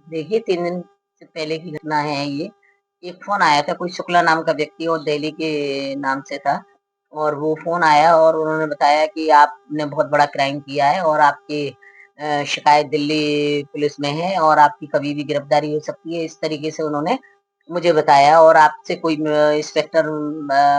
देखिए, 3 दिन से पहले की घटना है ये। एक फ़ोन आया था, कोई शुक्ला नाम का व्यक्ति और दिल्ली के नाम से था और वो फ़ोन आया और उन्होंने बताया कि आपने बहुत बड़ा क्राइम किया है और आपकी शिकायत दिल्ली पुलिस में है और आपकी कभी भी गिरफ्तारी हो सकती है। इस तरीके से उन्होंने मुझे बताया और आपसे कोई इंस्पेक्टर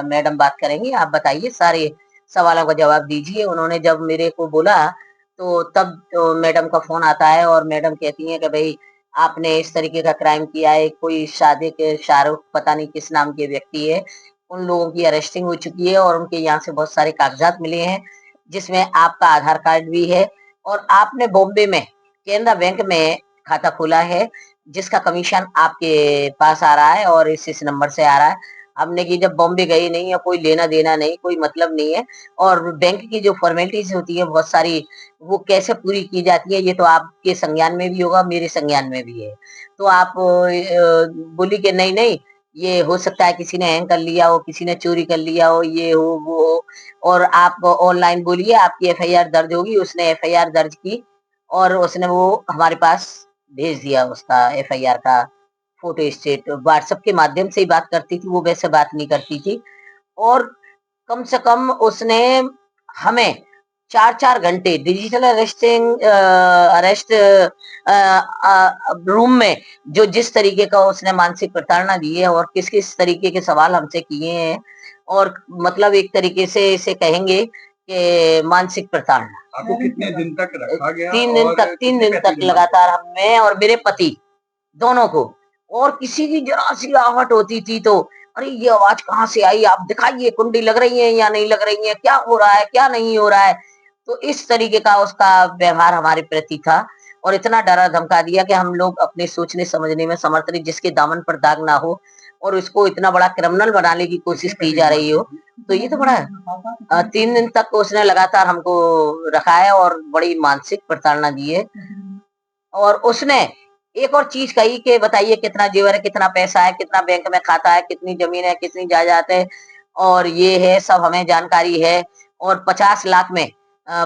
मैडम बात करेंगी, आप बताइए, सारे सवालों का जवाब दीजिए। उन्होंने जब मेरे को बोला, तो तब तो मैडम का फ़ोन आता है और मैडम कहती हैं कि भई आपने इस तरीके का क्राइम किया है, कोई सादिक शाहरुख पता नहीं किस नाम के व्यक्ति है, उन लोगों की अरेस्टिंग हो चुकी है और उनके यहाँ से बहुत सारे कागज़ात मिले हैं, जिसमें आपका आधार कार्ड भी है और आपने बॉम्बे में केनरा बैंक में खाता खोला है, जिसका कमीशन आपके पास आ रहा है और इस नंबर से आ रहा है। हमने कि जब बॉम्बे गए नहीं है, कोई लेना-देना नहीं, कोई मतलब नहीं है और बैंक की जो फ़ॉर्मेलिटीज़ होती है बहुत सारी, वो कैसे पूरी की जाती है, ये तो आपके संज्ञान में भी होगा, मेरे संज्ञान में भी है। तो आप बोली कि नहीं-नहीं, ये हो सकता है किसी ने हैंग कर लिया हो, किसी ने चोरी कर लिया हो, ये हो, वो हो और आप ऑनलाइन बोलिए, आपकी एफआईआर दर्ज होगी। उसने एफआईआर दर्ज की और उसने वो हमारे पास भेज दिया उसका एफआईआर का फ़ोटो स्टेट। व्हाट्सएप के माध्यम से ही बात करती थी, वो वैसे बात नहीं करती थी और कम से कम उसने हमें 4-4 घंटे डिजिटल अरेस्ट रूम में जो जिस तरीके का उसने मानसिक प्रताड़ना दी है और किस-किस तरीके के सवाल हमसे किए हैं और मतलब एक तरीके से इसे कहेंगे कि मानसिक प्रताड़ना। आपको कितने दिन तक रखा गया 3 कितने दिन पैसे तक जमा किए? लगातार हमें और मेरे पति दोनों को और किसी की ज़रा-सी आहट होती थी तो, "अरे! ये आवाज़ कहाँ से आई? आप दिखाइए कुंडी लग रही है या नहीं लग रही है? क्या हो रहा है? क्या नहीं हो रहा है?" तो इस तरीके का उसका व्यवहार हमारे प्रति था और इतना डरा-धमका दिया कि हम लोग अपने सोचने-समझने में समर्थ नहीं, जिसके दामन पर दाग ना हो और उसको इतना बड़ा क्रिमिनल बनाने की कोशिश कितने की पैसे जा जमा रही किए हो, थे? तो ये तो बड़ा 3 दिन तक उसने लगातार हमको रखा है और बड़ी मानसिक प्रताड़ना दी है। और उसने एक और चीज़ कही कि बताइए कितना जेवर है, कितना पैसा है, कितना बैंक में खाता है, कितनी ज़मीन है, कितनी जायदाद है और ये है, सब हमें जानकारी है और 50 लाख में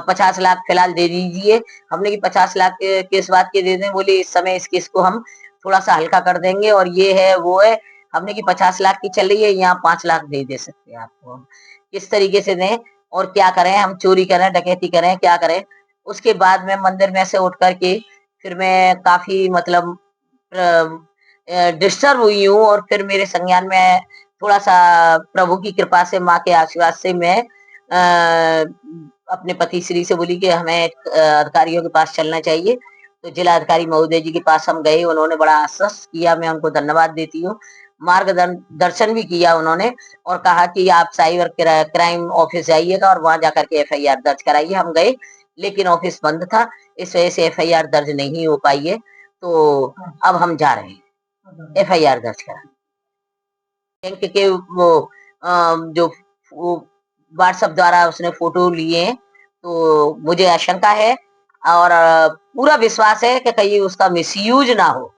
50 लाख फ़िलहाल दे दीजिए। हमने कि 50 लाख किस बात के दे दें? बोली इस समय इस केस को हम थोड़ा-सा हल्का कर देंगे और ये है, वो है। हमने कि 50 लाख की चल रही है, यहाँ 5 लाख दे सकते हैं आपको हम। किस तरीके से दें और क्या करें? हम चोरी करें, डकैती करें, क्या करें? उसके बाद में मंदिर में से उठ कर के फिर मैं काफ़ी मतलब डिस्टर्ब हुई हूँ और फिर मेरे संज्ञान में थोड़ा-सा प्रभु की कृपा से, माँ के आशीर्वाद से मैं अपने पति श्री से बोली कि हमें अधिकारियों के पास चलना चाहिए। तो जिला अधिकारी महोदय जी के पास हम गए, उन्होंने बड़ा आश्वस्त किया, मैं उनको धन्यवाद देती हूँ। दर्शन भी किया उन्होंने और कहा कि आप साइबर क्राइम ऑफिस जाइएगा और वहाँ जाकर के एफआईआर दर्ज कराइए। हम गए, लेकिन ऑफिस बंद था, इस वजह से एफआईआर दर्ज नहीं हो पाई है। तो अब हम जा रहे हैं एफआईआर दर्ज कराने। बैंक के वो जो वो व्हाट्सएप द्वारा उसने फ़ोटो लिए हैं, तो मुझे आशंका है और पूरा विश्वास है कि कहीं उसका मिसयूज़ ना हो।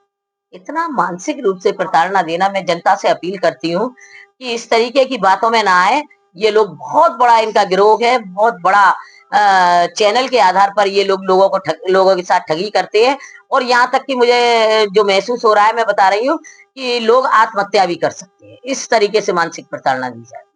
इतना मानसिक रूप से प्रताड़ना देना, मैं जनता से अपील करती हूँ कि इस तरीके की बातों में ना आए। ये लोग बहुत बड़ा इनका गिरोह है, बहुत बड़ा चैनल के आधार पर ये लोग लोगों के साथ ठगी करते हैं और यहाँ तक कि मुझे जो महसूस हो रहा है, मैं बता रही हूँ कि लोग आत्महत्या भी कर सकते हैं। इस तरीके से मानसिक प्रताड़ना दी जाती है।